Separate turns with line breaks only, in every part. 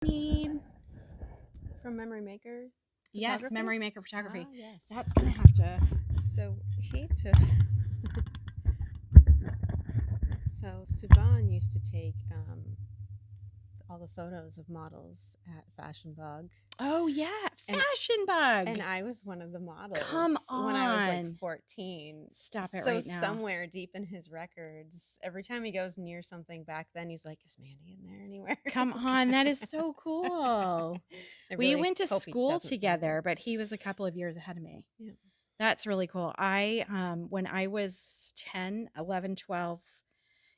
Need
From Memory Maker
yes,
Photography?
Memory Maker Photography.
Yes.
That's gonna have to.
So he took. So Subban used to take all the photos of models at Fashion Bug.
Oh yeah,
And-
Fashion Bug.
And I was one of the models.
Come
when I was like
on.
14.
Stop it
So
right now.
somewhere deep in his records, every time he goes near something back then, he's like, "Is Mandy in there anywhere?"
Come on, that is so cool.
I
We
really
went to
hope he
school
doesn't find
together,
it.
but he was a couple of years ahead of me.
Yeah.
That's really cool. I when I was 10, 11, 12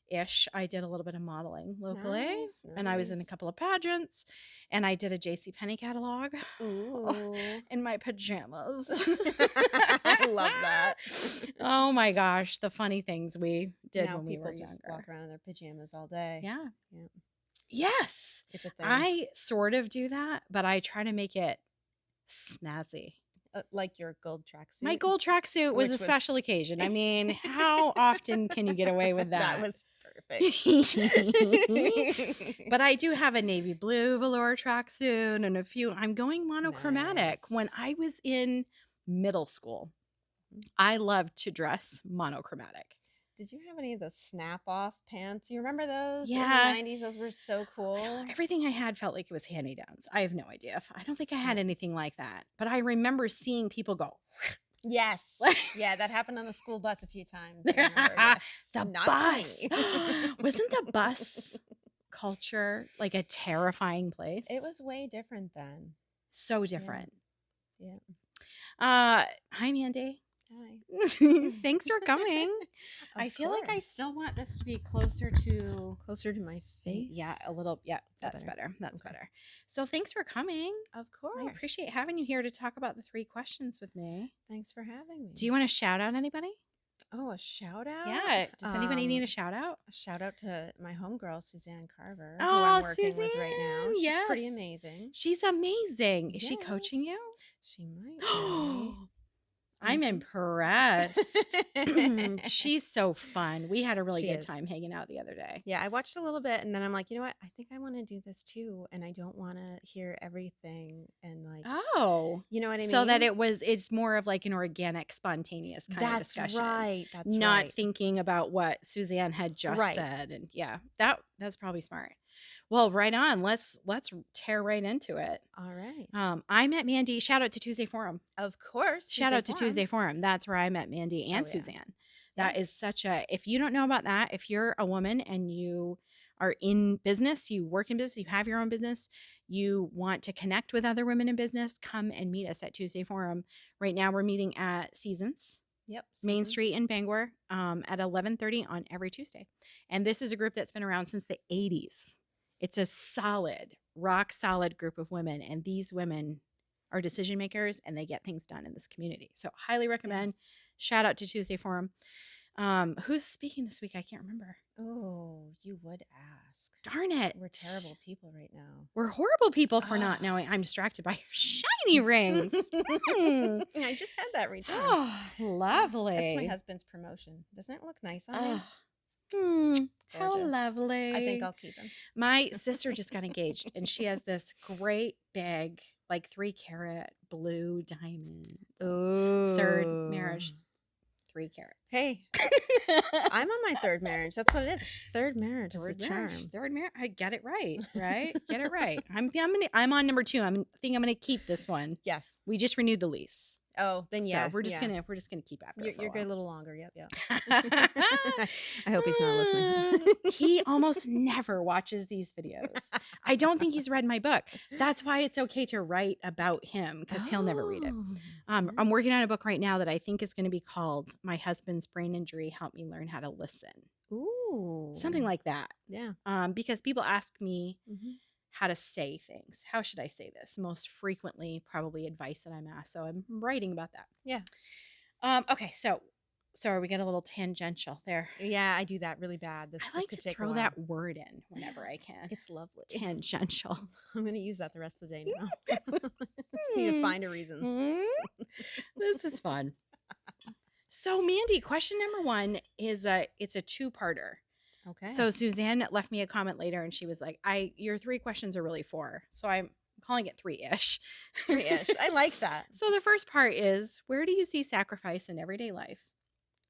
ish, I did a little bit of modeling locally.
Nice,
And I was in a
nice.
couple of pageants, and I did a JCPenney catalog
Ooh.
in my pajamas.
I love that.
Oh my gosh, the funny things we did
Now
when we were
people just
younger.
walk around in their pajamas all day.
Yeah.
Yeah.
Yes.
It's a thing.
I sort of do that, but I try to make it snazzy.
Like your gold tracksuit.
My gold tracksuit was
Which
a special occasion. I mean, how often can you get away with that?
That was perfect.
But I do have a navy blue velour tracksuit and a few. I'm going monochromatic.
Nice.
When I was in middle school, I loved to dress monochromatic.
Did you have any of those snap-off pants? You remember those?
Yeah.
In the 90s, those were so cool.
Everything I had felt like it was hand-me-downs. I have no idea. I don't think I had anything like that. But I remember seeing people go.
Yes. Yeah, that happened on the school bus a few times. I remember, yes.
The
Not
bus.
to me.
Wasn't the bus culture like a terrifying place?
It was way different then.
So different.
Yeah.
Hi, Mandy.
Hi.
Thanks for coming. I feel like I
course.
still want this to be closer to
my face.
Yeah, a little. Yeah, that's better. That's better. So thanks for coming.
Of course.
I appreciate having you here to talk about the 3 questions with me.
Thanks for having me.
Do you want to shout out anybody?
Oh, a shout out?
Yeah. Does anybody need a shout out?
A shout out to my homegirl, Suzanne Carver, who
Oh,
I'm working with right now. She's pretty
yes.
amazing.
She's amazing. Is she coaching you?
She might be.
I'm impressed. She's so fun. We had a really good time hanging out the other day.
Yeah, I watched a little bit and then I'm like, you know what? I think I want to do this too. And I don't want to hear everything and like, you know what I mean?
So that it's more of like an organic, spontaneous kind of discussion.
Right. That's
not
right.
thinking about what Suzanne had just said. And yeah, that's probably smart. Well, right on. Let's tear right into it.
All right.
I met Mandy. Shout out to Tuesday Forum.
Of course.
Shout out to Tuesday Forum. That's where I met Mandy and Suzanne. That is such a, if you don't know about that, if you're a woman and you are in business, you work in business, you have your own business, you want to connect with other women in business, come and meet us at Tuesday Forum. Right now we're meeting at Seasons.
Yep.
Main Street in Bangor at 11:30 on every Tuesday. And this is a group that's been around since the 80s. It's a solid, rock solid group of women. And these women are decision makers and they get things done in this community. So highly recommend. Shout out to Tuesday Forum. Who's speaking this week? I can't remember.
Oh, you would ask.
Darn it.
We're terrible people right now.
We're horrible people for not knowing. I'm distracted by your shiny rings.
I just had that redone.
Oh, lovely.
That's my husband's promotion. Doesn't it look nice on me?
How lovely.
I think I'll keep him.
My sister just got engaged and she has this great big, like 3-carat blue diamond.
Ooh.
3rd marriage, 3 carats.
Hey, I'm on my 3rd marriage. That's what it is. 3rd marriage is a charm.
3rd marriage. I get it right. Get it right. I'm on number 2. I think I'm gonna keep this one.
Yes.
We just renewed the lease.
Oh, then yeah.
So we're just gonna keep after.
You're good a little longer. Yep. I hope he's not listening.
He almost never watches these videos. I don't think he's read my book. That's why it's okay to write about him because he'll never read it. I'm working on a book right now that I think is going to be called "My Husband's Brain Injury Helped Me Learn How to Listen."
Ooh,
something like that.
Yeah.
Because people ask me. How to say things. How should I say this? Most frequently, probably advice that I'm asked. So I'm writing about that.
Yeah.
Okay. So sorry, we get a little tangential there.
Yeah, I do that really bad.
I like to throw that word in whenever I can.
It's lovely.
Tangential.
I'm going to use that the rest of the day now. Just need to find a reason.
This is fun. So Mandy, question number 1 is it's a 2-parter.
Okay.
So Suzanne left me a comment later and she was like, your 3 questions are really 4. So I'm calling it 3-ish.
3-ish. I like that.
So the first part is, where do you see sacrifice in everyday life?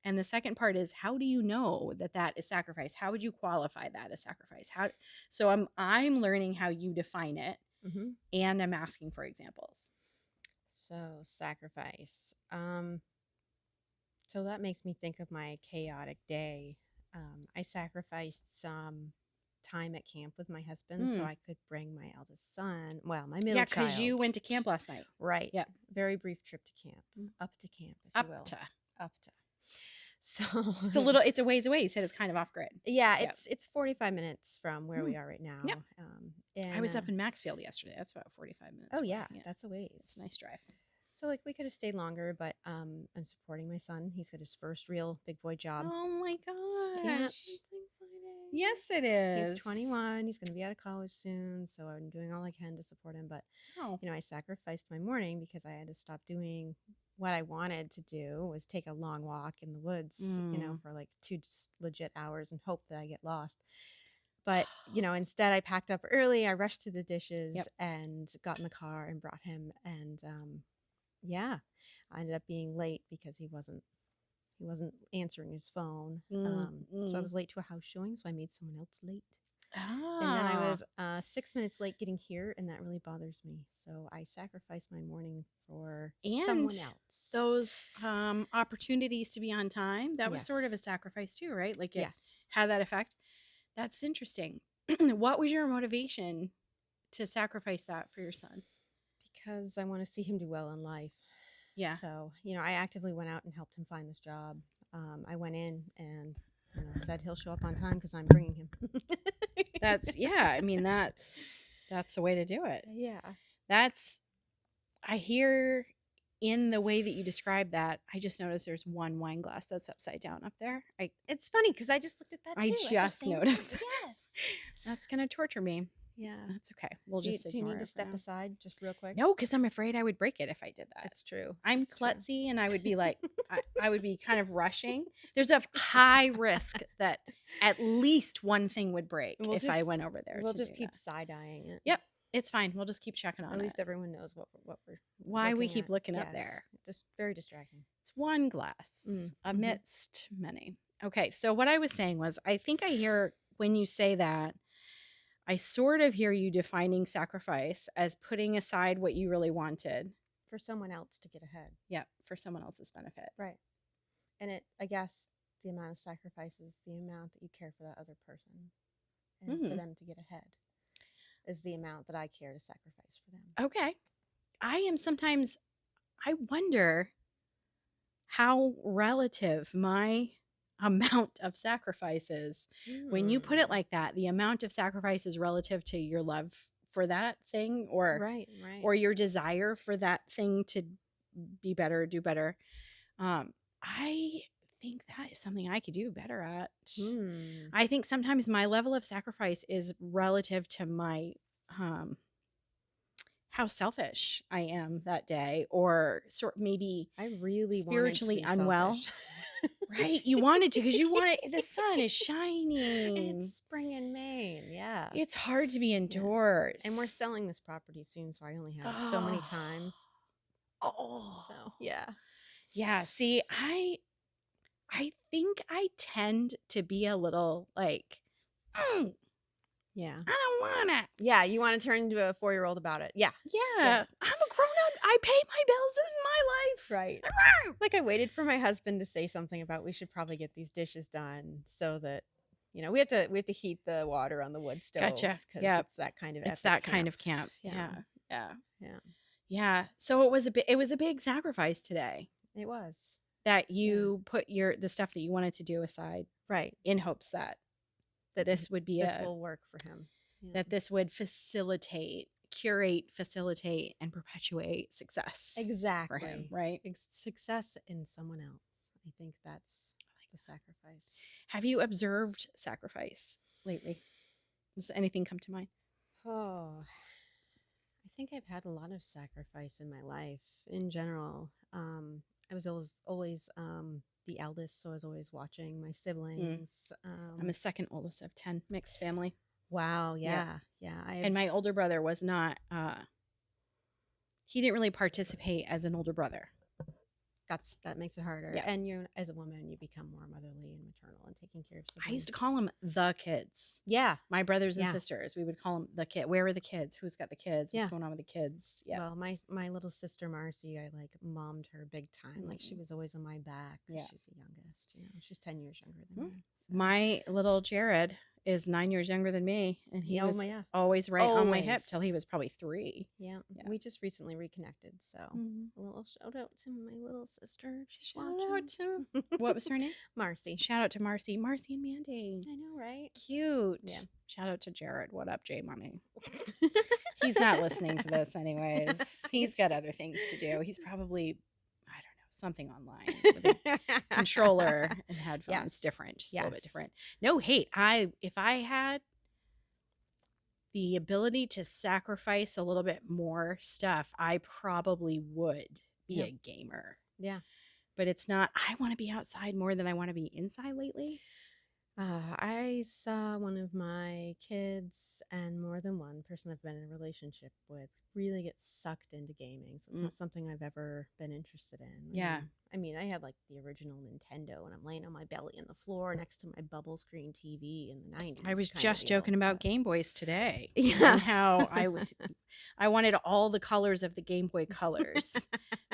And the second part is, how do you know that that is sacrifice? How would you qualify that as sacrifice? So I'm learning how you define it, and I'm asking for examples.
So sacrifice. So that makes me think of my chaotic day. I sacrificed some time at camp with my husband so I could bring my eldest son, well, my middle
Yeah,
child.
because you went to camp last night.
Right.
Yeah.
Very brief trip to camp. Up to camp, if you will. Up to. So
it's a ways away. You said it's kind of off grid.
Yeah, it's 45 minutes from where we are right now.
Yep.
And
I was up in Maxfield yesterday. That's about 45 minutes.
Oh yeah, that's a ways.
It's a nice drive.
So like we could have stayed longer, but I'm supporting my son. He's got his first real big boy job.
Oh my gosh.
Yeah.
That's exciting. Yes, it is.
He's 21. He's going to be out of college soon, so I'm doing all I can to support him. But I sacrificed my morning because I had to stop doing what I wanted to do, was take a long walk in the woods, for like 2 legit hours and hope that I get lost. But, instead I packed up early. I rushed to the dishes and got in the car and brought him. And I ended up being late because he wasn't answering his phone. So I was late to a house showing, so I made someone else late. And then I was 6 minutes late getting here, and that really bothers me. So I sacrificed my morning for someone else.
Those opportunities to be on time, that was sort of a sacrifice too, right? Like it had that effect. That's interesting. What was your motivation to sacrifice that for your son?
Because I want to see him do well in life. Yeah. So, I actively went out and helped him find this job. I went in and said he'll show up on time because I'm bringing him.
That's the way to do it.
Yeah.
I hear in the way that you describe that, I just noticed there's one wine glass that's upside down up there.
It's funny because I just looked at that too.
I just noticed that.
Yes.
That's going to torture me.
Yeah.
That's okay. We'll just
do you need to step aside just real quick?
No, because I'm afraid I would break it if I did that.
It's true.
I'm klutzy and I would be like, I would be kind of rushing. There's a high risk that at least one thing would break if I went over there.
We'll just keep side-eyeing it.
Yep. It's fine. We'll just keep checking on it.
At least everyone knows what we're
why we keep looking up there.
Just very distracting.
It's one glass amidst many. Okay, so what I was saying was, I think I hear when you say that, I sort of hear you defining sacrifice as putting aside what you really wanted
for someone else to get ahead.
Yeah, for someone else's benefit.
Right. And I guess the amount of sacrifice is the amount that you care for that other person, and for them to get ahead is the amount that I care to sacrifice for them.
Okay. I wonder how relative my amount of sacrifices, when you put it like that, the amount of sacrifice is relative to your love for that thing, or or your desire for that thing to be better, do better. I think that is something I could do better at. I think sometimes my level of sacrifice is relative to my how selfish I am that day, or maybe
I really
spiritually unwell. Right, you wanted to because you wanted the sun is shining.
It's spring in Maine, yeah.
It's hard to be indoors,
and we're selling this property soon, so I only have so many times. So
yeah. See, I think I tend to be a little like,
yeah,
I don't want it.
Yeah, you want to turn into a 4-year-old about it. Yeah.
I'm a grown up. I pay my bills. This is my life.
Right. Like I waited for my husband to say something about we should probably get these dishes done so that we have to heat the water on the wood stove.
Gotcha.
Yeah. It's that kind of
kind of camp.
Yeah.
Yeah. So it was a big sacrifice today.
It was.
That you put the stuff that you wanted to do aside.
Right.
In hopes that this would be
will work for him.
Yeah. That this would curate, facilitate, and perpetuate success.
Exactly.
For him, right?
Success in someone else. I think that's the sacrifice.
Have you observed sacrifice lately? Does anything come to mind?
Oh, I think I've had a lot of sacrifice in my life in general. I was always the eldest, so I was always watching my
Mm.
siblings.
I'm the second oldest of 10, mixed family.
Wow,
Yep.
yeah, yeah.
And my older brother was not, he didn't really participate as an older brother.
That makes it harder.
Yeah.
And you, as a woman, you become more motherly and maternal and taking care of siblings.
I used to call them the kids.
Yeah.
My brothers and
Yeah.
sisters, we would call them the kid. Where are the kids? Who's got the kids? What's
Yeah.
going on with the kids? Yeah.
Well, my little sister Marcy, I like mommed her big time. Like she was always on my back.
Yeah.
She's the youngest. You know, she's 10 years younger than me. So.
My little Jared is 9 years younger than me, and he was always right on my hip till he was probably 3.
Yeah. We just recently reconnected, so a little shout out to my little sister.
Shout out to what was her name?
Marcy.
Shout out to Marcy and Mandy.
I know, right?
Cute. Yeah. Shout out to Jared. What up, J Money? He's not listening to this anyways. He's got other things to do. He's probably, I don't know, something online with a controller and headphones. Yes. Different, just a little bit different. No hate. If I had the ability to sacrifice a little bit more stuff, I probably would be a gamer.
Yeah.
But it's not, I want to be outside more than I want to be inside lately.
I saw one of my kids and more than one person I've been in a relationship with really get sucked into gaming. So it's not something I've ever been interested in.
Yeah.
I mean, I had like the original Nintendo and I'm laying on my belly on the floor next to my bubble screen TV in the 90s.
I was just joking about Game Boys today.
Yeah.
And how I wanted all the colors of the Game Boy colors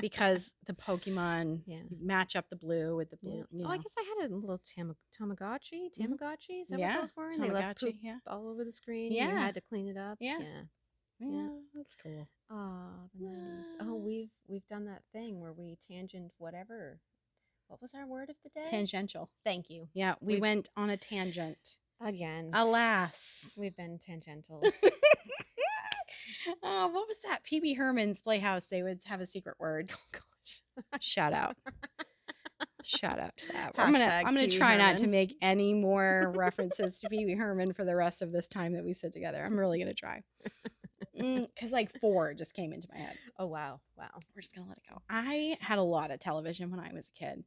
because the Pokemon match up the blue with the blue.
Yeah. Oh, I guess I had a little Tamagotchi. Tamagotchi? Is that what those were? And they left poop all over the screen. Yeah. You had to clean it up.
Yeah. Yeah, that's cool.
Oh, the 90s. Oh, we've done that thing where we tangent whatever. What was our word of the day?
Tangential.
Thank you.
Yeah, we went on a tangent.
Again.
Alas.
We've been tangential.
Oh, what was that? PB Herman's Playhouse. They would have a secret word. Oh, gosh. Shout out. Shout out to that. I'm gonna try not to make any more references to PB Herman for the rest of this time that we sit together. I'm really gonna try. Because like 4 just came into my head.
Oh, wow.
We're just gonna let it go. I had a lot of television when I was a kid.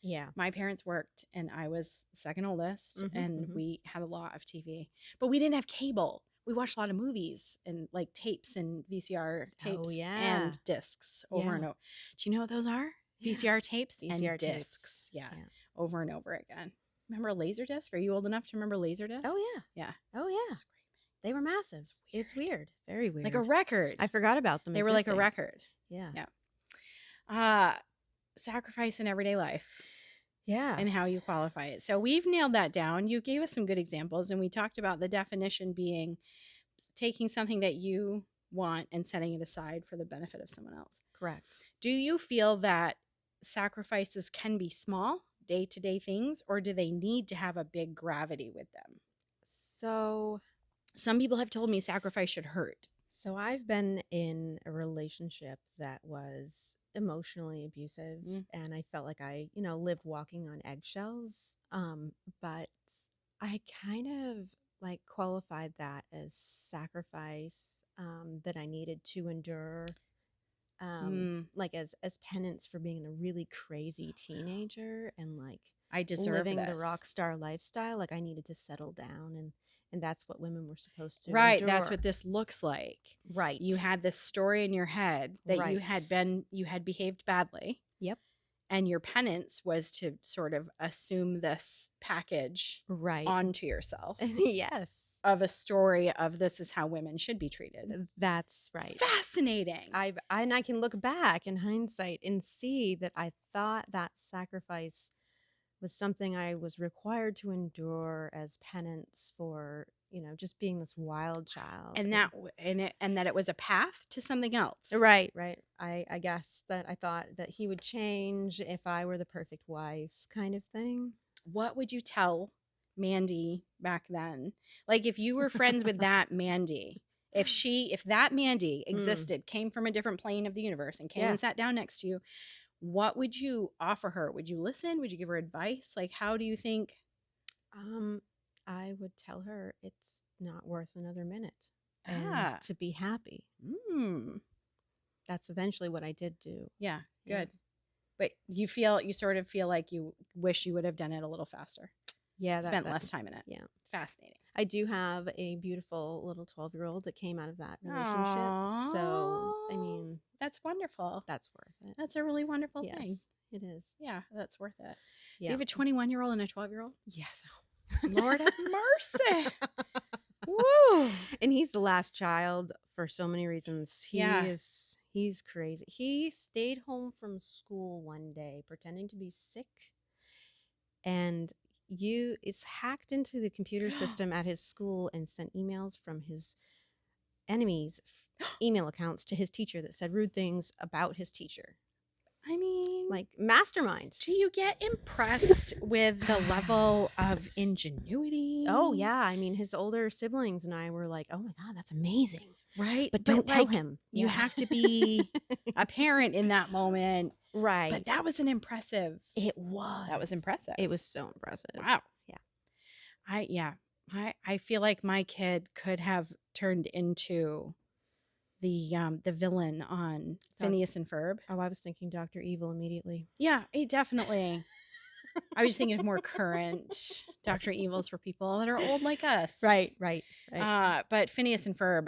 Yeah.
My parents worked and I was second oldest and we had a lot of TV. But we didn't have cable. We watched a lot of movies and like tapes and VCR tapes and discs over and over. Do you know what those are? VCR tapes and discs. Yeah. Over and over again. Remember Laserdisc? Are you old enough to remember Laserdisc?
Oh, yeah.
Yeah.
Oh, yeah. They were massive. It's weird. Very weird.
Like a record.
I forgot about them.
They were like a record.
Yeah.
Yeah. Sacrifice in everyday life.
Yeah.
And how you qualify it. So we've nailed that down. You gave us some good examples and we talked about the definition being taking something that you want and setting it aside for the benefit of someone else.
Correct.
Do you feel that sacrifices can be small, day-to-day things, or do they need to have a big gravity with them?
So
some people have told me sacrifice should hurt.
So I've been in a relationship that was emotionally abusive and I felt like I, lived walking on eggshells. But I kind of like qualified that as sacrifice that I needed to endure. Like as penance for being a really crazy teenager and like
I deserve
living
this.
the rock star lifestyle. Like I needed to settle down and that's what women were supposed to
Right.
endure.
That's what this looks like.
Right.
You had this story in your head that you had behaved badly.
Yep.
And your penance was to sort of assume this package onto yourself.
Yes.
Of a story of this is how women should be treated.
That's right.
Fascinating.
And I can look back in hindsight and see that I thought that sacrifice was something I was required to endure as penance for, just being this wild child.
And that it was a path to something else.
Right. I guess that I thought that he would change if I were the perfect wife kind of thing.
What would you tell Mandy back then? Like if you were friends with that Mandy, if that Mandy existed, came from a different plane of the universe and came and sat down next to you, what would you offer her? Would you listen? Would you give her advice? Like, how do you think?
I would tell her it's not worth another minute and to be happy. That's eventually what I did do.
Yeah. Good. But you sort of feel like you wish you would have done it a little faster.
Yeah,
Spent less time in it.
yeah.
Fascinating.
I do have a beautiful little 12-year-old that came out of that relationship.
Aww.
So, I mean,
that's wonderful.
that's worth it.
That's a really wonderful
Yes,
thing.
it is.
Yeah, that's worth it.
Yeah.
Do you have a 21-year-old and a 12-year-old?
Yes.
Lord have mercy. Woo.
And he's the last child for so many reasons.
Yeah.
He's crazy. He stayed home from school one day pretending to be sick, and is hacked into the computer system at his school and sent emails from his enemies' email accounts to his teacher that said rude things about his teacher.
I mean,
Like, mastermind.
do you get impressed with the level of ingenuity?
Oh, yeah. I mean, his older siblings and I were like, oh my God, that's amazing.
Right?
But don't tell him.
You have to be a parent in that moment.
Right.
But that was an impressive.
It was.
That was impressive.
It was so impressive.
Wow.
Yeah.
I feel like my kid could have turned into the villain on Phineas and Ferb.
Oh, I was thinking Dr. Evil immediately.
Yeah, definitely. I was just thinking of more current Dr. Evils for people that are old like us.
Right.
But Phineas and Ferb,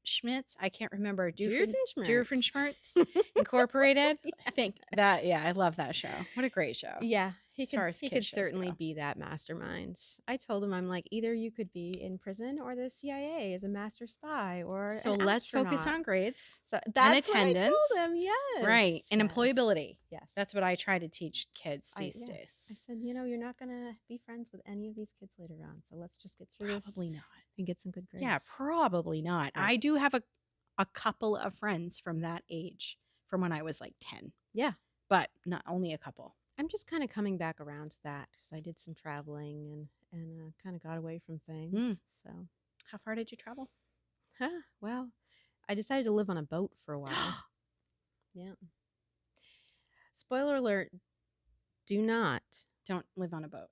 Schmitz, I can't remember. Doofenshmirtz Incorporated.
Yes.
I think that, I love that show. What a great show.
Yeah. He
As far as
he
kid
could
shows
certainly
go.
be that mastermind. I told him, I'm like, either you could be in prison or the CIA as a master spy or
So
an
let's focus
astronaut.
on grades.
So that's
attendance.
what I told him. Yes.
Right. And
Yes.
employability.
Yes.
That's what I try to teach kids these
I
days.
said, you're not going to be friends with any of these kids later on. So let's just get through this
Probably not.
and get some good grades.
Yeah, probably not.
Right.
I do have a couple of friends from that age, from when I was like 10.
Yeah.
But not only a couple.
I'm just kind of coming back around to that because I did some traveling and kind of got away from things. So,
how far did you travel?
Well, I decided to live on a boat for a while. Yeah. Spoiler alert:
don't live on a boat.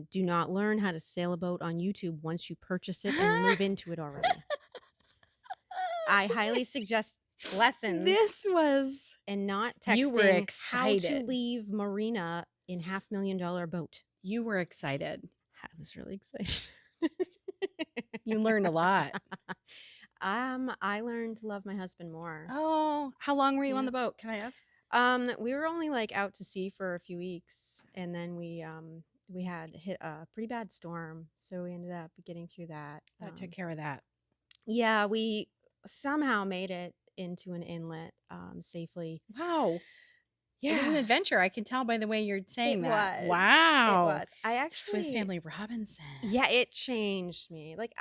Do not learn how to sail a boat on YouTube once you purchase it and move into it already. I highly suggest lessons.
This was
and not texting
you were excited.
How to leave marina in $500,000 boat.
You were excited.
I was really excited.
You learned a lot.
I learned to love my husband more.
Oh, how long were you on the boat? Can I ask?
We were only like out to sea for a few weeks, and then we had hit a pretty bad storm, so we ended up getting through that.
That took care of that.
Yeah, we somehow made it into an inlet safely.
Wow.
Yeah.
It was an adventure. I can tell by the way you're saying that.
Was.
Wow.
It was. I actually
Swiss Family Robinson.
Yeah, it changed me. Like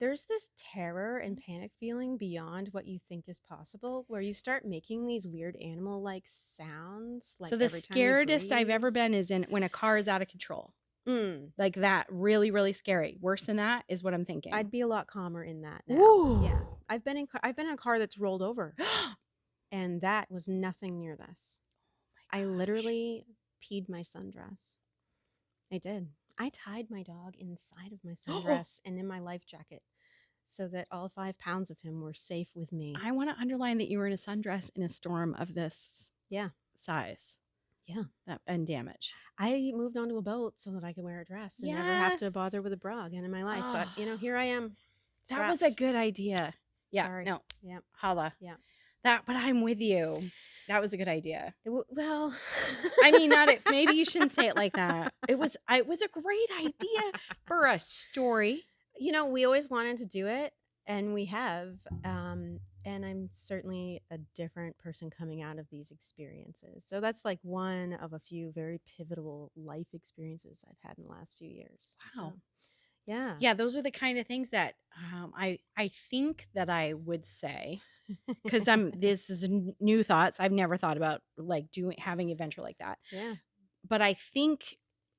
there's this terror and panic feeling beyond what you think is possible where you start making these weird animal like sounds. Like,
so the scaredest I've ever been is when a car is out of control. Like that, really, really scary. Worse than that is what I'm thinking.
I'd be a lot calmer in that now.
Ooh.
Yeah, I've been in a car that's rolled over, and that was nothing near this. Oh, I literally peed my sundress. I did. I tied my dog inside of my sundress and in my life jacket so that all 5 pounds of him were safe with me.
I want to underline that you were in a sundress in a storm of this size.
Yeah.
And damage.
I moved onto a boat so that I could wear a dress and never have to bother with a bra again in my life. But, here I am.
That was a good idea. Yeah.
Sorry.
No.
Yeah.
Holla.
Yeah.
But I'm with you. That was a good idea.
Well,
I mean, maybe you shouldn't say it like that. It was a great idea for a story.
We always wanted to do it, and we have. And I'm certainly a different person coming out of these experiences. So that's like one of a few very pivotal life experiences I've had in the last few years.
Wow.
So, yeah.
Yeah, those are the kind of things that I think that I would say, because this is new thoughts. I've never thought about like having an adventure like that.
Yeah.
But I think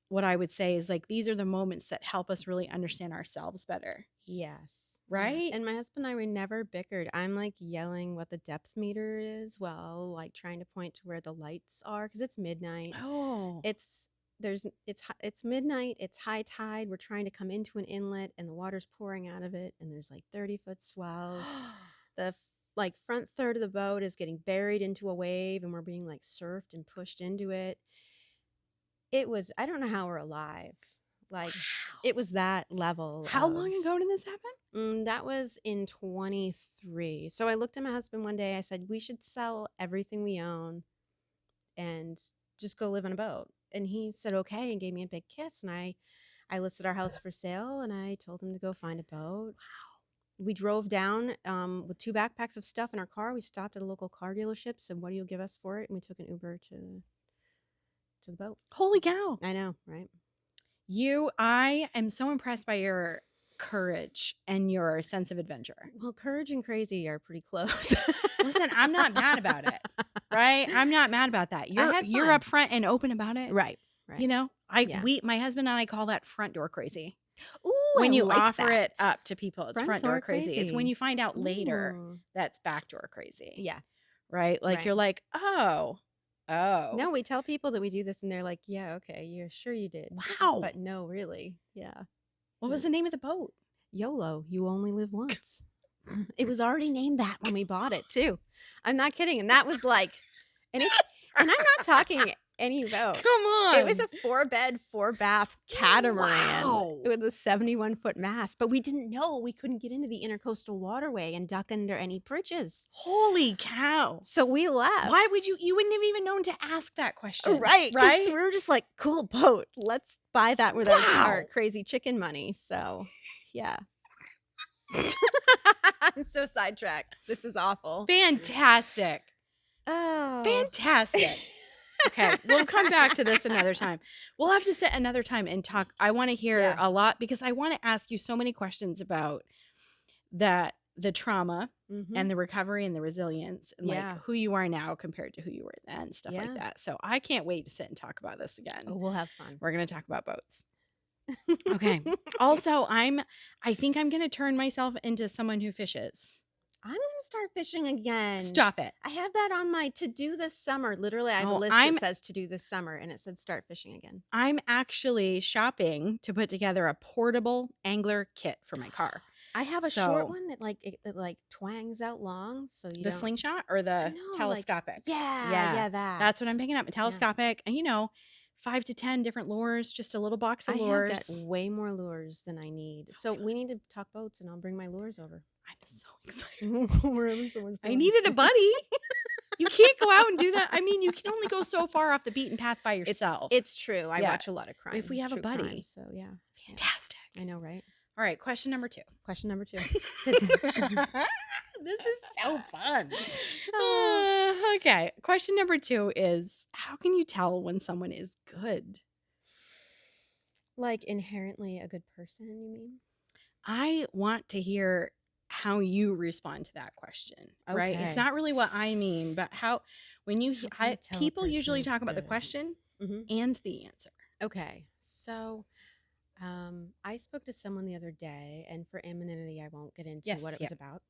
what I would say is like these are the moments that help us really understand ourselves better.
Yes.
Right?
Yeah. And my husband and I were never bickered. I'm like yelling what the depth meter is while like trying to point to where the lights are because it's midnight.
Oh.
It's midnight, it's high tide. We're trying to come into an inlet and the water's pouring out of it and there's like 30-foot swells. The like front third of the boat is getting buried into a wave and we're being like surfed and pushed into it. It was, I don't know how we're alive. Like it was that level
How
of.
long ago did this happen?
That was in 23. So I looked at my husband one day. I said, we should sell everything we own and just go live on a boat. And he said, okay, and gave me a big kiss. And I listed our house for sale and I told him to go find a boat. We drove down with 2 backpacks of stuff in our car. We stopped at a local car dealership, said, what do you give us for it? And we took an Uber to the boat.
Holy cow.
I know, right?
I am so impressed by your courage and your sense of adventure.
Well, courage and crazy are pretty close.
Listen, I'm not mad about it, right? I'm not mad about that. You're
fun.
upfront and open about it.
Right.
You know,
Yeah.
my husband and I call that front door crazy.
Ooh,
When
I
you
like
offer
that.
it up to people, it's front door crazy. It's when you find out later
Ooh.
that's back door crazy.
Yeah.
Right? Like
Right.
you're like, oh.
No, we tell people that we do this and they're like, yeah, okay, you're sure you did.
Wow.
But no, really. Yeah.
What was the name of the boat?
YOLO, you only live once. It was already named that when we bought it too. I'm not kidding. And that was like, and I'm not talking any boat.
Come on.
It was a 4-bed, 4-bath catamaran
Wow.
with a 71-foot mast. But we didn't know we couldn't get into the intercoastal waterway and duck under any bridges.
Holy cow.
So we left.
Why would you wouldn't have even known to ask that question.
Right.
Right.
We were just like, cool boat. Let's buy that with our crazy chicken money. So yeah. I'm so sidetracked. This is awful.
Fantastic.
Oh.
Fantastic. Okay, we'll come back to this another time. We'll have to sit another time and talk. I want to hear a lot because I want to ask you so many questions about the trauma and the recovery and the resilience and like who you are now compared to who you were then, stuff like that. So I can't wait to sit and talk about this again.
Oh, we'll have fun.
We're going to talk about boats. Okay. Also, I think I'm going to turn myself into someone who fishes. I'm
going to start fishing again.
Stop it.
I have that on my to-do this summer. Literally, I have a list that says to-do this summer, and it said start fishing again.
I'm actually shopping to put together a portable angler kit for my car.
I have a short one that it twangs out long. So you don't...
slingshot or the telescopic?
Yeah, that.
That's what I'm picking up, a telescopic. And 5 to 10 different lures, just a little box of lures.
I have got way more lures than I need. So we need to talk boats and I'll bring my lures over.
I'm so excited.
We're having so much fun.
I needed a buddy. You can't go out and do that. I mean, you can only go so far off the beaten path by yourself.
It's true. I watch a lot of crime.
If we have a buddy.
Crime, so yeah.
Fantastic.
I know, right?
All right. Question number 2.
This
is so fun. Okay. Question number 2 is, how can you tell when someone is good?
Like inherently a good person, you mean?
I want to hear how you respond to that question, right? It's not really what I mean, but when people usually talk about the question and the answer.
Okay. So I spoke to someone the other day, and for anonymity, I won't get into what it was about.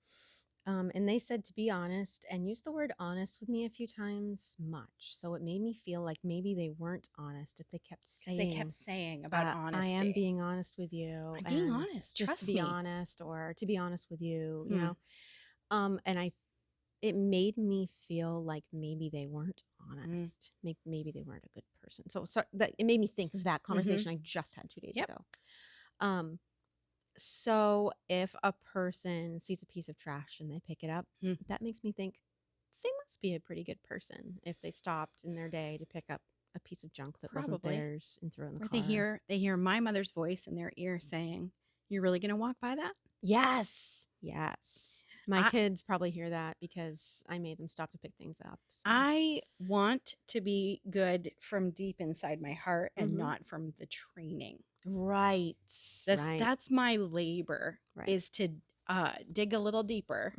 And they said to be honest and use the word honest with me a few times much. So it made me feel like maybe they weren't honest if they kept saying
about honesty.
I am being honest with you.
I'm being honest.
Just to be honest, or to be honest with you, you know. And it made me feel like maybe they weren't honest. Maybe they weren't a good person. So that it made me think of that conversation I just had 2 days ago. So if a person sees a piece of trash and they pick it up, that makes me think they must be a pretty good person if they stopped in their day to pick up a piece of junk that wasn't theirs and throw it in the car.
They hear my mother's voice in their ear saying, "You're really going to walk by that?"
Yes. My kids probably hear that because I made them stop to pick things up. So.
I want to be good from deep inside my heart and not from the training.
Right.
That's my labor, is to dig a little deeper,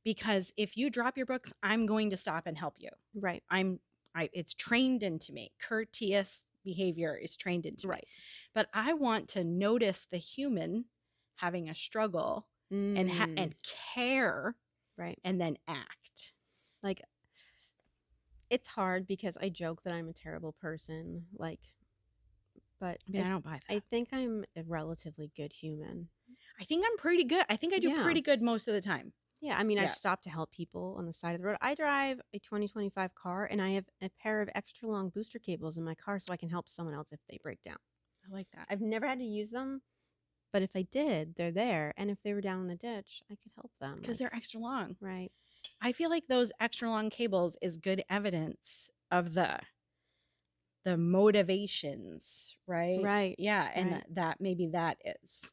because if you drop your books, I'm going to stop and help you.
Right.
It's trained into me. Courteous behavior is trained into me. But I want to notice the human having a struggle and care, and then act.
Like, it's hard because I joke that I'm a terrible person, but
I don't buy that.
I think I'm a relatively good human.
I think I'm pretty good. I think I do pretty good most of the time.
Yeah, I mean, I've
Yeah,
stopped to help people on the side of the road. I drive a 2025 car, and I have a pair of extra long booster cables in my car so I can help someone else if they break down.
I like that.
I've never had to use them, but if I did, they're there. And if they were down in the ditch, I could help them.
Because they're extra long.
Right.
I feel like those extra long cables is good evidence of the motivations, right?
Right.
Yeah, and
Right.
that maybe that is.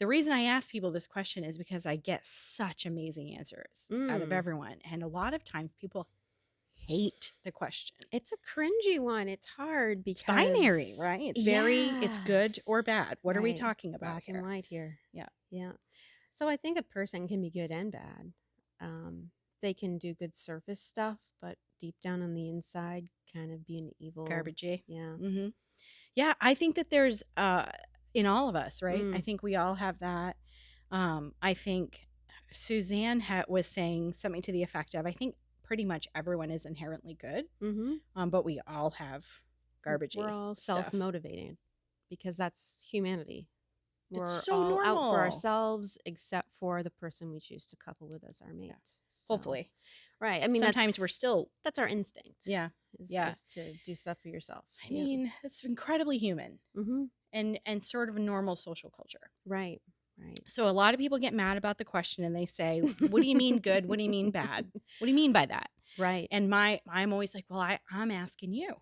The reason I ask people this question is because I get such amazing answers out of
Mm.
everyone. And a lot of times people hate the question.
It's a cringy one. It's hard
It's binary,
because,
right? It's good
yes.
or bad. What are we
Right.
talking about
Black and
here?
white here.
Yeah.
Yeah. So I think a person can be good and bad. Um, they can do good surface stuff, but deep down on the inside, kind of be an evil.
Garbagey.
Yeah.
Mm-hmm. Yeah, I think that there's in all of us, right? I
Mm.
think we all have that. I think Suzanne was saying something to the effect of, I think pretty much everyone is inherently good,
Mm-hmm.
but we all have
We're
garbagey
all self
stuff.
motivated because that's humanity.
It's
We're
so
all out for
normal.
ourselves except for the person we choose to couple with as our
Yeah,
mate. So,
hopefully.
right. I mean,
Sometimes we're still,
that's our instinct
yeah, yeah.
is to do stuff for yourself.
I
Yeah.
mean, it's incredibly human
Mm-hmm.
and sort of a normal social culture.
Right. Right.
So a lot of people get mad about the question and they say, "What do you mean good? What do you mean bad? What do you mean by that?"
Right.
And I'm always like, "Well, I'm asking you,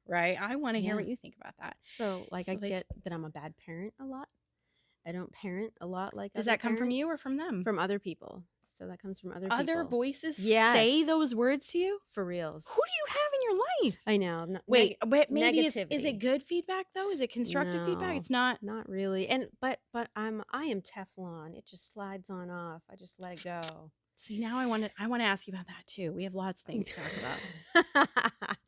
right? I want to hear
Yeah.
what you think about that."
So, like, I
So
get that I'm a bad parent a lot. I don't parent a lot like
does
other
that come from
parents.
you or from them?
From other people. So that comes from other
Other
people.
voices say
Yes.
those words to you?
For reals.
Who do you have in your life?
I know.
Wait, but maybe is
Negativity.
it good feedback though? Is it constructive feedback?
No,
It's not.
not really. And but I am Teflon. It just slides on off. I just let it go.
See, now I want to ask you about that too. We have lots of things to talk about.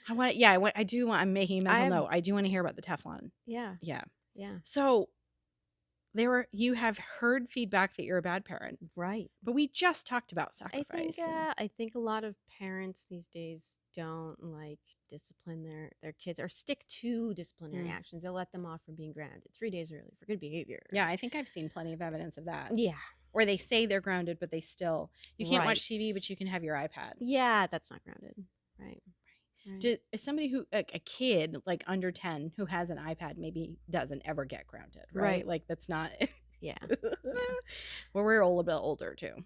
I do want, I'm making a mental
I'm
note. I do want to hear about the Teflon.
yeah.
Yeah.
Yeah.
So you have heard feedback that you're a bad parent,
Right.
but we just talked about sacrifice.
I think a lot of parents these days don't like discipline their kids or stick to disciplinary actions. They'll let them off from being grounded 3 days early for good behavior.
Yeah, I think I've seen plenty of evidence of that.
Yeah.
Or they say they're grounded, but you can't watch TV,
Right.
but you can have your iPad.
Yeah, that's not grounded. Right. Right.
Is somebody who, like a kid, like under 10, who has an iPad, maybe doesn't ever get grounded, right?
Right.
Like that's not.
Yeah.
Well, we're a little bit older too.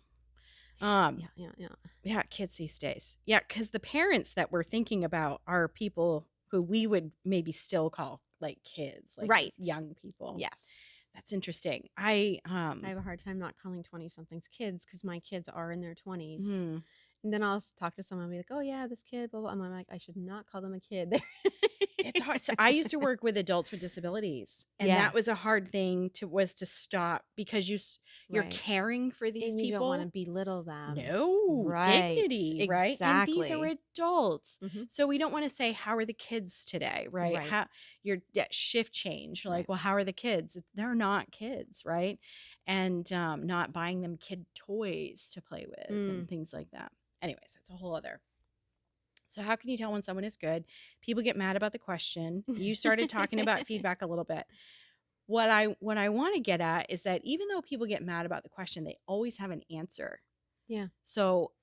Yeah.
Kids these days. Yeah, because the parents that we're thinking about are people who we would maybe still call like kids, like
Right.
young people.
Yes.
That's interesting. I
have a hard time not calling 20 somethings kids because my kids are in their 20s.
hmm.
And then I'll talk to someone and be like, oh, yeah, this kid, blah, blah. I'm like, I should not call them a kid.
It's hard. So I used to work with adults with disabilities, and
Yeah.
that was a hard thing to stop because you're
Right.
caring for these
And you don't
people.
want to belittle them.
No,
Right.
dignity, right? And these are
Exactly.
adults.
Mhm.
So we don't want to say, how are the kids today, right?
Right.
How your shift change. Like,
Right.
well, how are the kids? They're not kids, right? And not buying them kid toys to play with and things like that. Anyways, it's a whole other. So how can you tell when someone is good? People get mad about the question. You started talking about feedback a little bit. What I want to get at is that even though people get mad about the question, they always have an answer.
Yeah.
So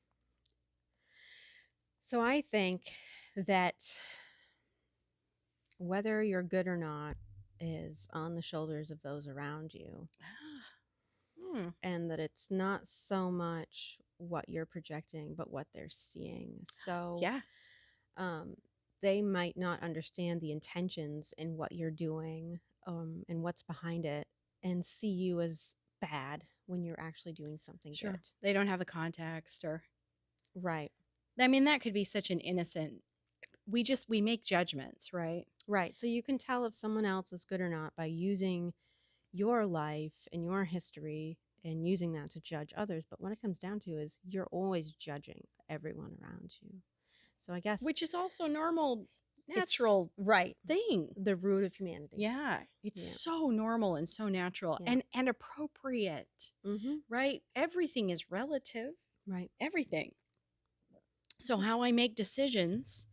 I think that whether you're good or not is on the shoulders of those around you. And that it's not so much what you're projecting, but what they're seeing. So
yeah.
They might not understand the intentions in what you're doing and what's behind it and see you as bad when you're actually doing something
Sure.
good.
They don't have the context or
Right.
I mean, that could be such an innocent. We make judgments, right?
Right. So you can tell if someone else is good or not by using your life and your history and using that to judge others. But what it comes down to is you're always judging everyone around you. So I guess
Which is also normal, natural
right
thing.
The root of humanity.
Yeah. It's so normal and so natural and appropriate.
Mm-hmm.
Right? Everything is relative.
Right.
Everything. So how I make decisions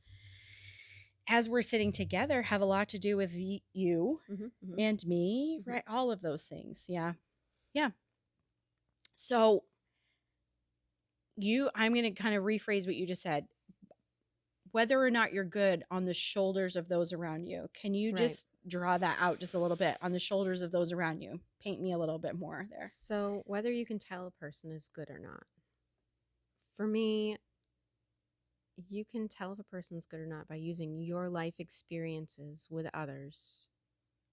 as we're sitting together have a lot to do with you and me, right? All of those things. Yeah. Yeah. So I'm going to kind of rephrase what you just said. Whether or not you're good on the shoulders of those around you. Can you
Right.
just draw that out just a little bit on the shoulders of those around you? Paint me a little bit more there.
So, whether you can tell a person is good or not, for me, you can tell if a person's good or not by using your life experiences with others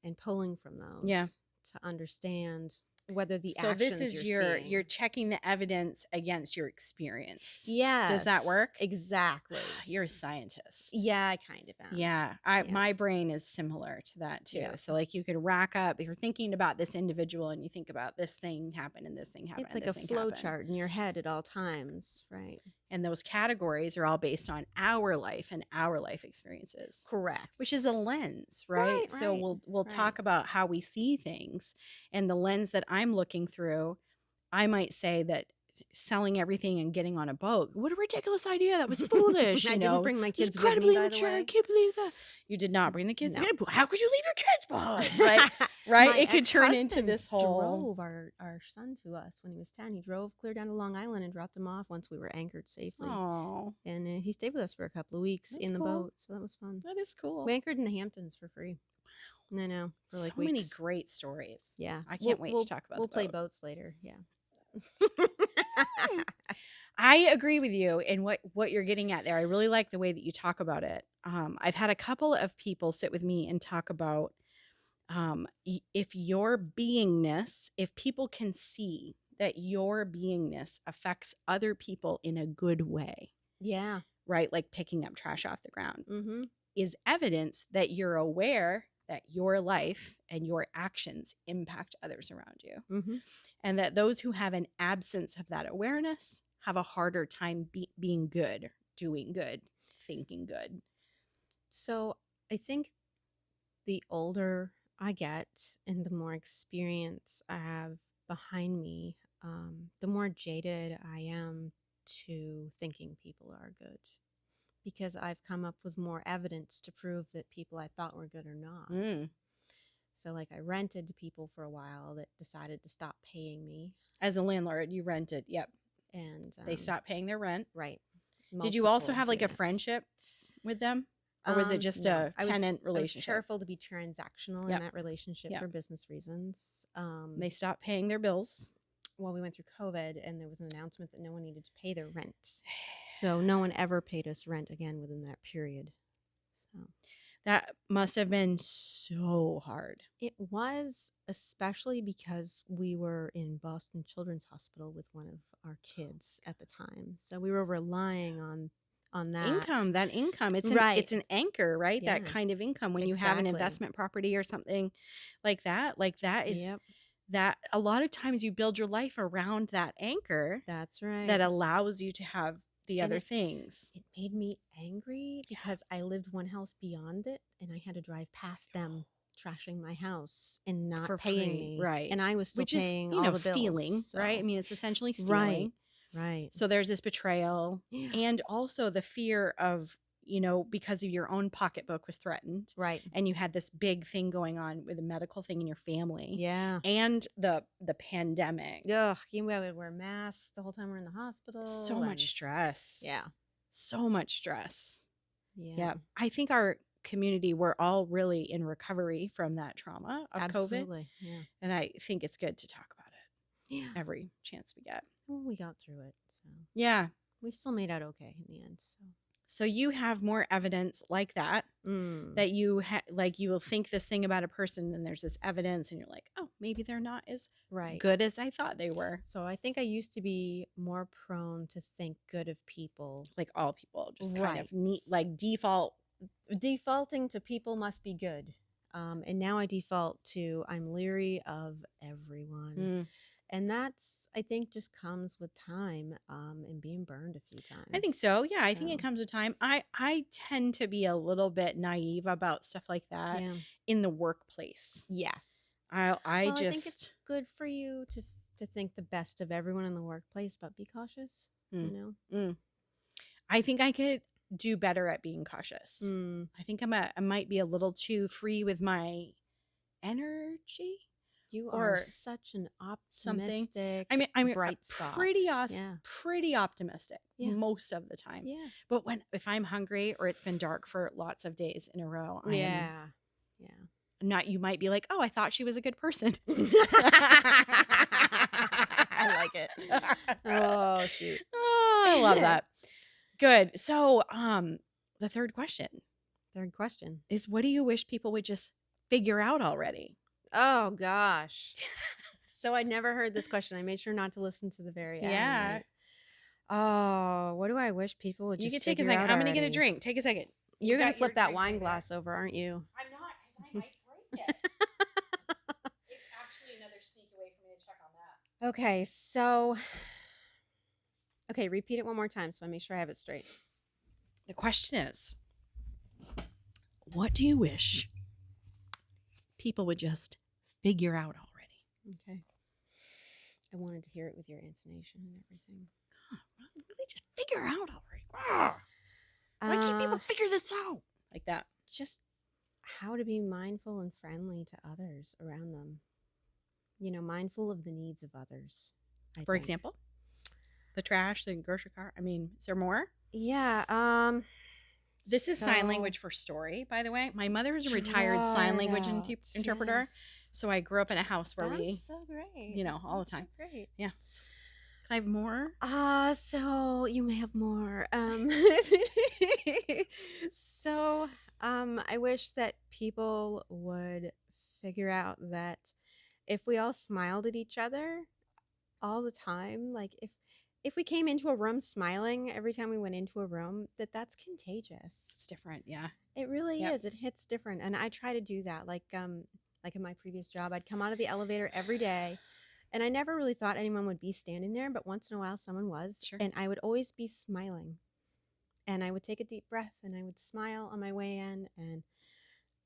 and pulling from
Yeah.
those to understand whether the
So this
actions
is
you're
you're
seeing.
checking the evidence against your experience. Does that
Yes,
work?
exactly.
You're a scientist.
Yeah, I kind of am.
Yeah,
Yeah.
my brain is similar to that too.
Yeah.
So like you could rack up, you're thinking about this individual and you think about this thing happened and this thing happened
It's
and
like a
this thing
flow
happened.
chart in your head at all times, right?
And those categories are all based on our life and our life experiences,
Correct.
which is a lens,
Right,
right? So
right,
we'll
right.
talk about how we see things, and the lens that I'm looking through, I might say that selling everything and getting on a boat, what a ridiculous idea. That was foolish,
I
you
didn't
know.
bring my
It was
kids with me,
incredibly
by the
immature. I
way.
can't believe that. You did not bring the kids.
No.
How could you leave your kids behind? Right? Right?
My
It could turn into
ex-husband
this whole
drove our son to us when he was 10. He drove clear down to Long Island and dropped him off once we were anchored safely.
oh,
And he stayed with us for a couple of weeks
that's
in the
cool.
boat, so that was fun.
That is cool.
We anchored in the Hamptons for free. I know, for
So
like
many
weeks.
great stories.
Yeah.
I can't wait to talk about
We'll
the
play
boat.
boats later. Yeah.
I agree with you in what you're getting at there. I really like the way that you talk about it. I've had a couple of people sit with me and talk about if your beingness, if people can see that your beingness affects other people in a good way,
Yeah.
right? Like picking up trash off the ground,
Mm-hmm.
is evidence that you're aware that your life and your actions impact others around you.
Mm-hmm.
And that those who have an absence of that awareness have a harder time being good, doing good, thinking good.
So I think the older I get and the more experience I have behind me, the more jaded I am to thinking people are good because I've come up with more evidence to prove that people I thought were good are not.
Mm.
So, like, I rented to people for a while that decided to stop paying me.
As a landlord, you rented. Yep.
And
They stopped paying their rent.
right.
Did you also
Multiple
have like a
units.
friendship with them? Or was it just
No,
a tenant
I was
relationship?
careful to be transactional in
Yep.
that relationship
Yep.
for business reasons.
They stopped paying their bills.
Well, we went through COVID and there was an announcement that no one needed to pay their rent. So no one ever paid us rent again within that period. So
That must have been so hard.
it was, especially because we were in Boston Children's Hospital with one of our kids at the time. So we were relying on that.
That income.
Right.
It's an anchor, right?
Yeah.
That kind of income when you have an
Exactly.
investment property or something like that. Like that is
Yep.
that a lot of times you build your life around that anchor
That's right.
that allows you to have the
And
other things.
it made me angry because I lived one house beyond it and I had to drive past them trashing my house and not
For
paying
free,
me.
right?
And I was still
Which is,
paying all the
stealing,
bills.
right? I
So
mean, it's essentially
right.
stealing.
Right.
So there's this betrayal
Yeah.
and also the fear of, because of your own pocketbook was threatened.
Right.
And you had this big thing going on with a medical thing in your family.
Yeah.
And the pandemic.
Ugh, we would wear masks the whole time we're in the hospital.
So much stress.
Yeah.
So much stress.
Yeah.
Yeah. I think our community, we're all really in recovery from that trauma of COVID.
Absolutely. Yeah.
And I think it's good to talk about it
Yeah.
every chance we get.
Well, we got through it. So
Yeah.
we still made out okay in the end.
So you have more evidence like that, that you you will think this thing about a person and there's this evidence and you're like, oh, maybe they're not as
right.
good as I thought they were.
So I think I used to be more prone to think good of people.
Like all people, just kind
Right.
of neat, like
defaulting to people must be good. And now I default to I'm leery of everyone. And that's, I think, just comes with time and being burned a few times.
I think so. Yeah, I think it comes with time. I tend to be a little bit naive about stuff like that in the workplace.
Yes.
I
think it's good for you to think the best of everyone in the workplace, but be cautious. You know.
I think I could do better at being cautious. I think I might be a little too free with my energy.
You are
or
such an
something.
optimistic,
I mean,
bright spot. Yeah.
pretty optimistic
Yeah.
most of the time.
Yeah.
But if I'm hungry or it's been dark for lots of days in a row, I am
Yeah. Yeah.
not. You might be like, oh, I thought she was a good person.
I like it. Oh, shoot.
Oh, I love that. Good. So, the third question
Third question.
is, what do you wish people would just figure out already?
Oh, gosh. So I never heard this question. I made sure not to listen to the very
Yeah.
end. Oh, what do I wish people would
You
just
could take a
figure
second.
out
I'm going to get a
already?
drink. Take a second.
You're going to
got your
flip that
drink
wine
right there.
glass over, aren't you?
I'm not, because I might break it. It's actually another sneak away for me to check on that.
Okay, so repeat it one more time so I make sure I have it straight.
The question is, what do you wish people would just figure out already?
Okay. I wanted to hear it with your intonation and everything.
Really just figure out already. Why can't people figure this out? Like that.
Just how to be mindful and friendly to others around them. You know, mindful of the needs of others.
For example, the trash, the grocery cart. I mean, is there more?
Yeah.
This is sign language for story, by the way. My mother is a retired sign language interpreter.
Yes.
So I grew up in a house where
That's so great.
you know, all the time.
So great.
Yeah. Can I have more?
So you may have more. So I wish that people would figure out that if we all smiled at each other all the time, like if we came into a room smiling every time we went into a room, that's contagious.
It's different, yeah.
It really is. It hits different, and I try to do that. Like in my previous job, I'd come out of the elevator every day, and I never really thought anyone would be standing there, but once in a while someone was,
Sure.
and I would always be smiling. And I would take a deep breath and I would smile on my way in, and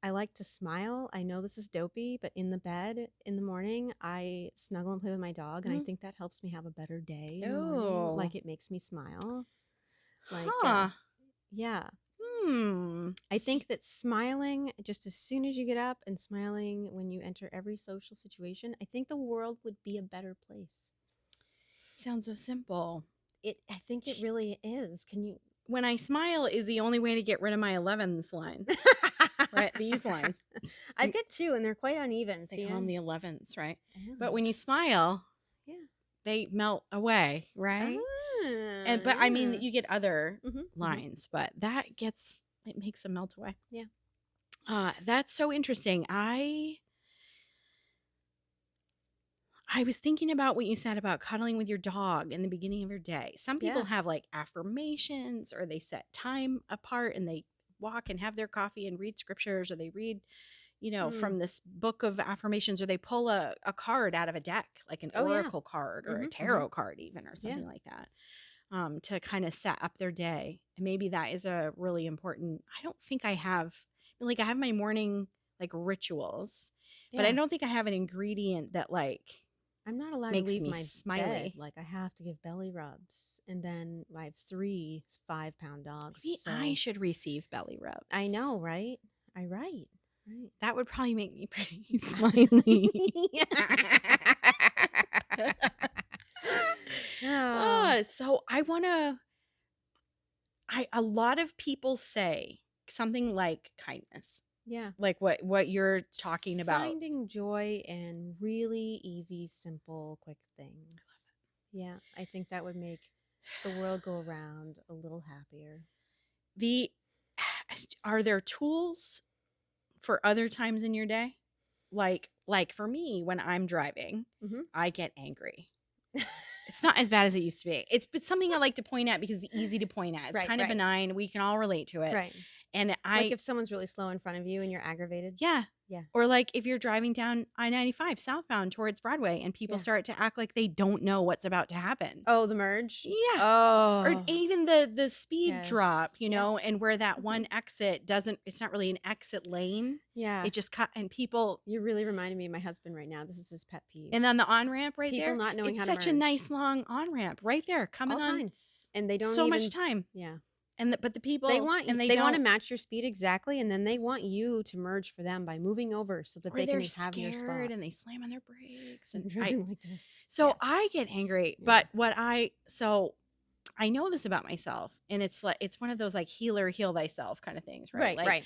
I like to smile. I know this is dopey, but in the bed in the morning, I snuggle and play with my dog, and I think that helps me have a better day in the morning. Like, it makes me smile. Like, yeah. I think that smiling just as soon as you get up and smiling when you enter every social situation, I think the world would be a better place.
Sounds so simple.
I think it really is.
When I smile is the only way to get rid of my 11s line. Right? These lines.
I've got two, and they're quite uneven.
They call them the 11s, right?
Oh.
But when you smile, they melt away, right? But I mean, you get other lines, but it makes them melt away.
Yeah.
That's so interesting. I was thinking about what you said about cuddling with your dog in the beginning of your day. Some people have like affirmations, or they set time apart and they walk and have their coffee and read scriptures, or they read, from this book of affirmations, or they pull a card out of a deck, like an oracle card or a tarot card even, or something like that, to kind of set up their day. And maybe that is a really important, I don't think I have my morning like rituals, but I don't think I have an ingredient that like,
I'm not allowed to leave my bed. Like, I have to give belly rubs, and then I have 3 5-pound dogs.
Maybe I should receive belly rubs.
I know, right? Right.
That would probably make me pretty smiley. So a lot of people say something like kindness.
Yeah.
Like what you're talking about.
Finding joy in really easy, simple, quick things. Yeah. I think that would make the world go around a little happier.
Are there tools for other times in your day? Like for me, when I'm driving, I get angry. It's not as bad as it used to be. It's something I like to point at because it's easy to point at. It's kind of benign. We can all relate to it.
Right.
And
like if someone's really slow in front of you and you're aggravated.
Yeah.
Yeah.
Or like if you're driving down I-95 southbound towards Broadway and people start to act like they don't know what's about to happen.
Oh, the merge?
Yeah.
Oh.
Or even the speed drop, and where that one exit it's not really an exit lane.
Yeah.
It just cut, and people.
You're really reminding me of my husband right now. This is his pet peeve.
And then the on-ramp right
people
there.
People not knowing
it's
how to merge.
It's such a nice long on-ramp right there coming
all
on.
Kinds. And they don't
so much time.
Yeah.
but the people
They want
and
they want to match your speed exactly, and then they want you to merge for them by moving over so that
or
they can
they're
have your spot.
scared and they slam on their brakes and
Driving like this.
so I get angry.
Yeah.
But I know this about myself, and it's like it's one of those like heal thyself kind of things, right? Like
Right.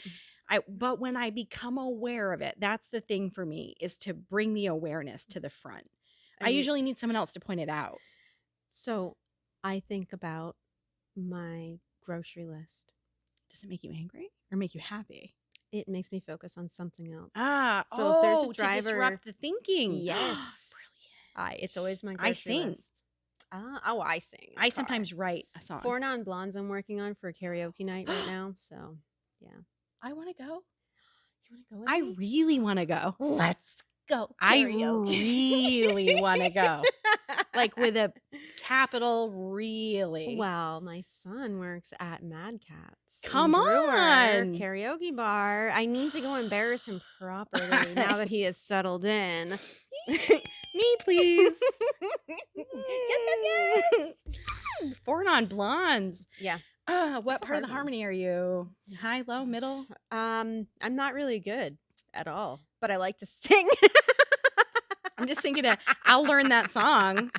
but when I become aware of it, that's the thing for me, is to bring the awareness to the front. I usually need someone else to point it out.
So I think about my grocery list.
Does it make you angry or make you happy?
It makes me focus on something else.
So
if there's a driver,
to disrupt the thinking.
Yes.
Brilliant.
It's always my
I
grocery
sing.
list. I sing.
I sometimes write a song.
4 Non-Blondes I'm working on for a karaoke night right now. So, yeah.
I want to go.
You want to go with
I
me?
really want to go.
Let's go.
Karaoke. I really want to go. Like with a capital really.
Well, my son works at Mad Cat's.
Come on.
Karaoke bar. I need to go embarrass him properly now that he has settled in.
Me, please.
Yes.
4 Non-Blondes.
Yeah.
What part of the harmony are you? High, low, middle?
I'm not really good at all, but I like to sing.
I'm just thinking I'll learn that song.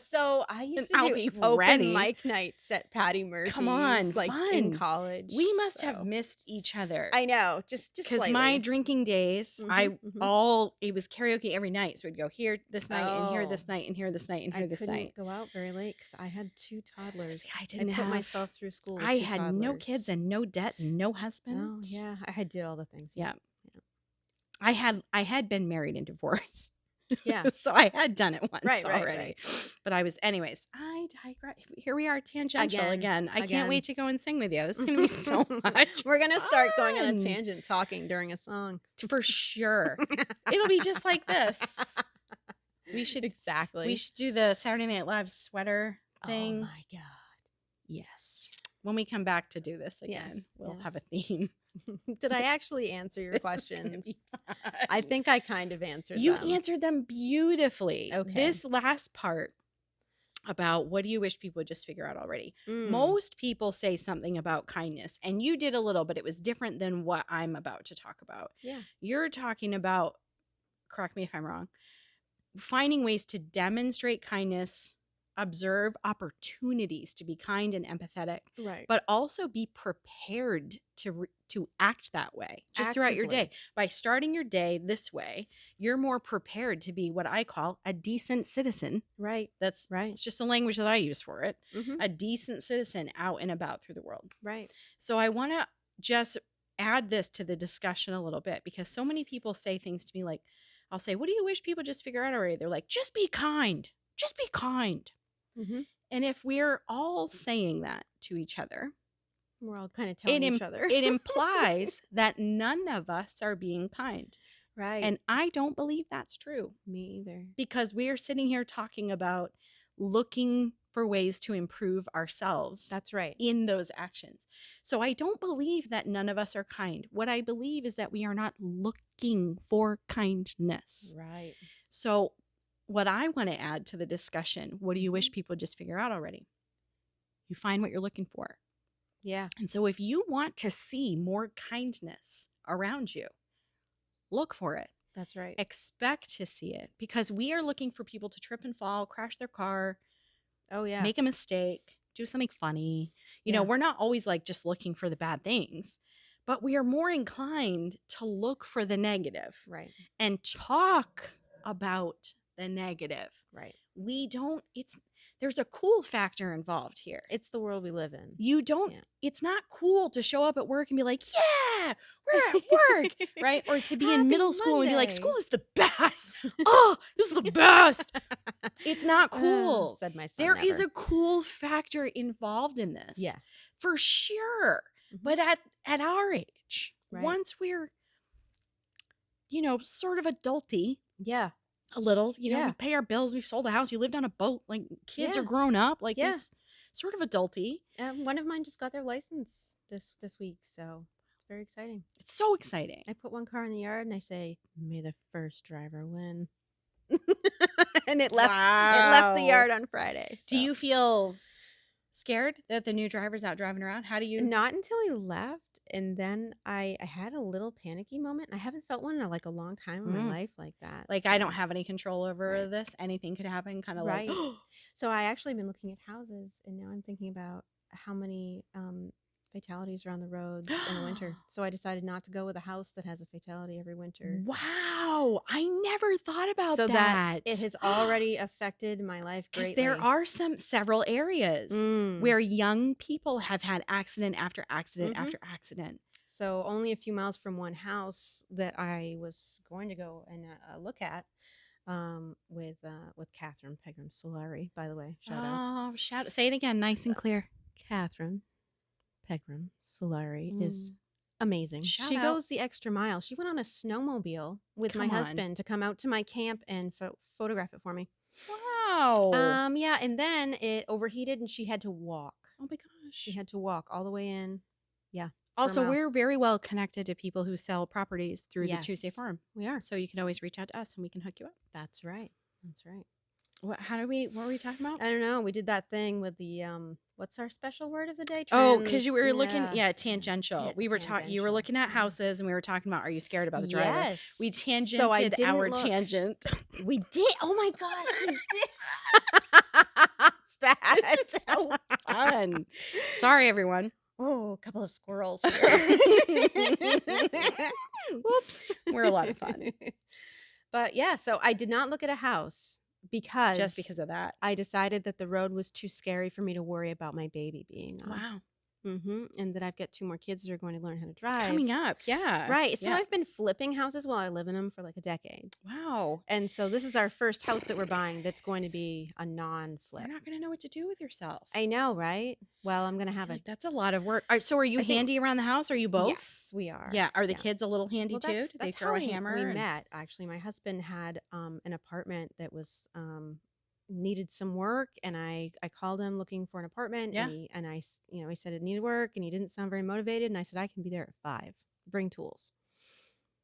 So I used to
I'll
do
be
open
ready.
mic nights at Patty Murphy's.
Come on,
like
fun.
in college.
We must have missed each other.
I know, just
because my drinking days, it was karaoke every night. So we'd go here this night and here this night and here this night and here this night.
I couldn't go out very late because I had 2 toddlers.
See, I didn't
put myself through school. With
I
2
had
toddlers.
no kids and no debt and no husband.
Oh yeah, I did all the things.
Yeah. I had been married and divorced.
Yeah.
So I had done it once already.
Right.
But anyways, I digress. Here we are, tangential again. I can't wait to go and sing with you. This is going to be so much
We're going to start going on a tangent talking during a song.
For sure. It'll be just like this. We should do the Saturday Night Live sweater thing.
Oh my God. Yes.
When we come back to do this again, we'll have a theme.
Did I actually answer your questions? I think I kind of answered them.
You answered them beautifully.
Okay.
This last part about what do you wish people would just figure out already? Most people say something about kindness, and you did a little, but it was different than what I'm about to talk about.
Yeah.
You're talking about, correct me if I'm wrong, finding ways to demonstrate kindness, observe opportunities to be kind and empathetic,
right?
But also be prepared to act that way just throughout your day. By starting your day this way, you're more prepared to be what I call a decent citizen.
Right.
That's right. It's just the language that I use for it. A decent citizen out and about through the world.
Right.
So I want to just add this to the discussion a little bit, because so many people say things to me like, I'll say, what do you wish people just figure out already? They're like, just be kind. Just be kind. And if we're all saying that to each other,
we're all kind of telling each other.
It implies that none of us are being kind.
Right.
And I don't believe that's true.
Me either.
Because we are sitting here talking about looking for ways to improve ourselves.
That's right.
In those actions. So I don't believe that none of us are kind. What I believe is that we are not looking for kindness.
Right.
So what I want to add to the discussion, what do you wish people just figure out already? You find what you're looking for.
Yeah.
And so if you want to see more kindness around you, look for it.
That's right.
Expect to see it, because we are looking for people to trip and fall, crash their car.
Oh, yeah.
Make a mistake, do something funny. You know, we're not always like just looking for the bad things, but we are more inclined to look for the negative.
Right.
And talk about the negative.
Right.
There's a cool factor involved here.
It's the world we live in.
It's not cool to show up at work and be like, yeah, we're at work, right? Or to be in middle school and be like, school is the best. Oh, this is the best. It's not cool.
Said my son.
There is a cool factor involved in this.
Yeah.
For sure. But at our age, once we're, sort of adulty.
Yeah.
A little, we pay our bills. We've sold a house. You lived on a boat. Like, kids are grown up. Like, this sort of adulty.
One of mine just got their license this week, so it's very exciting.
It's so exciting.
I put one car in the yard and I say, "May the first driver win." And it left the yard on Friday. So.
Do you feel Scared that the new driver's out driving around? How do you?
Not until he left, and then I had a little panicky moment. I haven't felt one in like a long time in my life like that.
Like, I don't
So
have any control over this. Anything could happen. Kind of like,
right. So I actually been looking at houses, and now I'm thinking about how many fatalities are on the roads in the winter. So I decided not to go with a house that has a fatality every winter.
wow, I never thought about
So that
that.
it has already affected my life
Because there
greatly.
are several areas
Mm.
where young people have had accident after accident
Mhm.
after accident.
So only a few miles from one house that I was going to go and look at with Catherine Pegram Solari, by the way. Shout out.
Oh, say it again, nice and clear.
Catherine Pegram Solari is
Mm.
amazing.
Shout
She
out.
goes the extra mile. She went on a snowmobile with my
Come on.
husband to come out to my camp and photograph it for me.
Wow.
Yeah, and then it overheated and she had to walk.
Oh my
She
gosh.
had to walk all the way in. Yeah, for a
Also,
mile.
we're very well connected to people who sell properties through the Tuesday
Yes,
Farm.
we are.
So you can always reach out to us and we can hook you up.
That's right. That's right.
What were we talking about?
I don't know. We did that thing with the what's our special word of the day?
Oh, because you were looking,
Yeah,
tangential. We were talking. You were
tangential.
looking at houses, and we were talking about, are you scared about the driver?
Yes.
We
So I
tangented
didn't
our
look.
tangent.
We did. Oh my gosh, we did. It's bad.
This is so fun. Sorry, everyone.
Oh, a couple of squirrels here. Whoops.
We're a lot of fun.
But yeah, so I did not look at a house because
Just because of that.
I decided that the road was too scary for me to worry about my baby being on.
Wow.
And that I've got 2 more kids that are going to learn how to drive.
Coming up, yeah.
Right. So
yeah.
I've been flipping houses while I live in them for like a decade.
Wow.
And so this is our first house that we're buying that's going to be a non-flip.
You're not going to know what to do with yourself.
I know, right? Well, I'm going to have
like that's a lot of work. So are you handy around the house? Are you both?
Yes, we are.
Yeah. Are the kids a little handy too?
That's
Do they throw
how
a hammer?
we met. Actually, my husband had an apartment that was needed some work, and I called him looking for an apartment.
Yeah.
And he said it needed work, and he didn't sound very motivated. And I said I can be there at 5. Bring tools.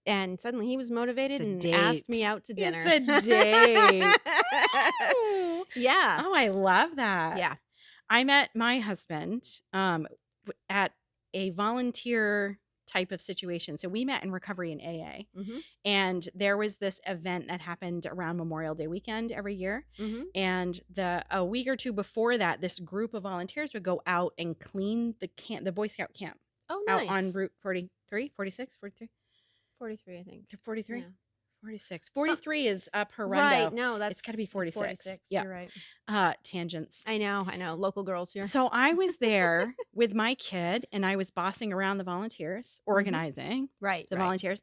And suddenly he was motivated and asked me out to dinner.
It's a date.
Yeah.
Oh, I love that.
Yeah.
I met my husband at a volunteer type of situation. So we met in recovery in AA. And there was this event that happened around Memorial Day weekend every year. And a week or two before that, this group of volunteers would go out and clean the Boy Scout camp.
Oh, nice.
Out on Route 43, 46, 43?
43, I think.
43?
Yeah.
46. 43 is up Herondo.
Right. No,
it's got to be 46.
46.
Yeah.
You're right.
Tangents.
I know. Local girls here.
So I was there with my kid, and I was bossing around the volunteers, organizing the volunteers.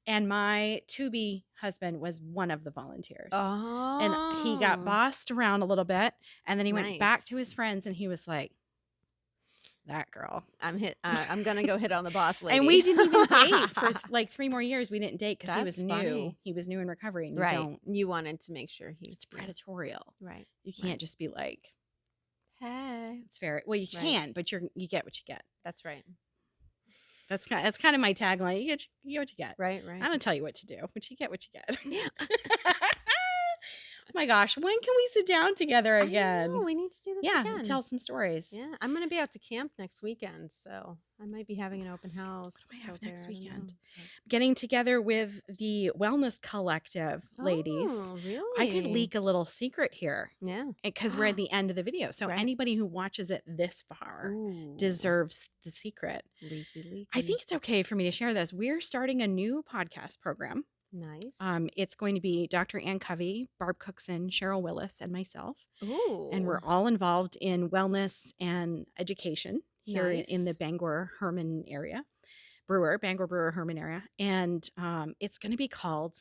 And my to-be husband was one of the volunteers.
Oh.
And he got bossed around a little bit, and then he went back to his friends, and he was like, that girl.
I'm gonna go hit on the boss lady.
And we didn't even date for like 3 more years. We didn't date because he was new.
Funny.
He was new in recovery, and
you wanted to make sure
it's predatorial.
Right.
You can't just be like,
hey.
It's fair. Well, you can, but you get what you get.
That's right.
That's kind of my tagline. You get what you get.
Right.
I don't tell you what to do, but you get what you get. Oh my gosh, when can we sit down together again?
I know, we need to do this again.
Tell some stories.
Yeah, I'm going to be out to camp next weekend, so I might be having an open house.
What do I have next weekend? Getting together with the Wellness Collective ladies.
Oh, really?
I could leak a little secret here.
Yeah.
Because we're at the end of the video. So anybody who watches it this far deserves the secret.
Leaky.
I think it's okay for me to share this. We're starting a new podcast program.
Nice.
It's going to be Dr. Ann Covey, Barb Cookson, Cheryl Willis, and myself.
Ooh.
And we're all involved in wellness and education here in the Bangor Herman area. Bangor Brewer Herman area. And it's going to be called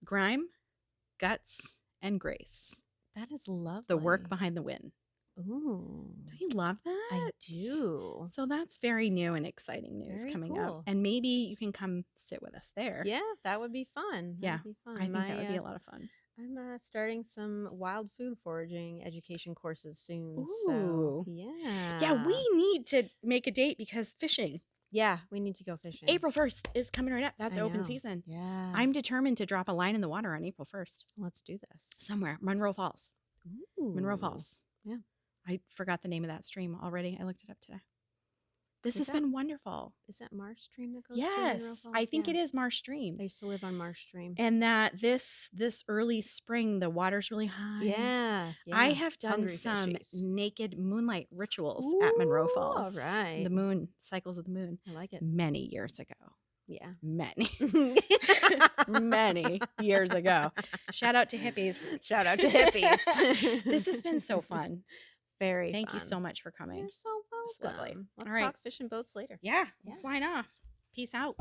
Grime, Guts, and Grace.
That is lovely.
The work behind the win.
Ooh.
Do you love that?
I do.
So that's very new and exciting news coming up. And maybe you can come sit with us there.
Yeah, that would be fun.
That would be fun. I think that would be a lot of fun.
I'm starting some wild food foraging education courses soon.
Ooh.
So, yeah.
Yeah, we need to make a date because fishing.
Yeah, we need to go fishing.
April 1st is coming right up. That's open season.
Yeah.
I'm determined to drop a line in the water on April 1st.
Let's do this.
Somewhere. Monroe Falls.
Ooh.
Monroe Falls.
Yeah.
I forgot the name of that stream already. I looked it up today. This
Is
has
that
been wonderful.
Is that Marsh Stream that goes through Monroe
Yes, I
Falls?
think
Yeah.
it is Marsh Stream.
I used to live on Marsh Stream.
And that this early spring, the water's really high.
Yeah,
I
yeah.
have done
Hungry
some
fishies.
naked moonlight rituals
Ooh,
at Monroe Falls.
all right.
The moon, cycles of the moon.
I like it.
Many years ago.
Yeah.
Many. Many years ago. Shout out to hippies.
Shout out to hippies.
This has been so fun.
Very
Thank
fun.
you so much for coming.
You're so
It's lovely.
welcome. Let's
All right.
talk fish and boats later.
Yeah, we'll sign off. Peace out.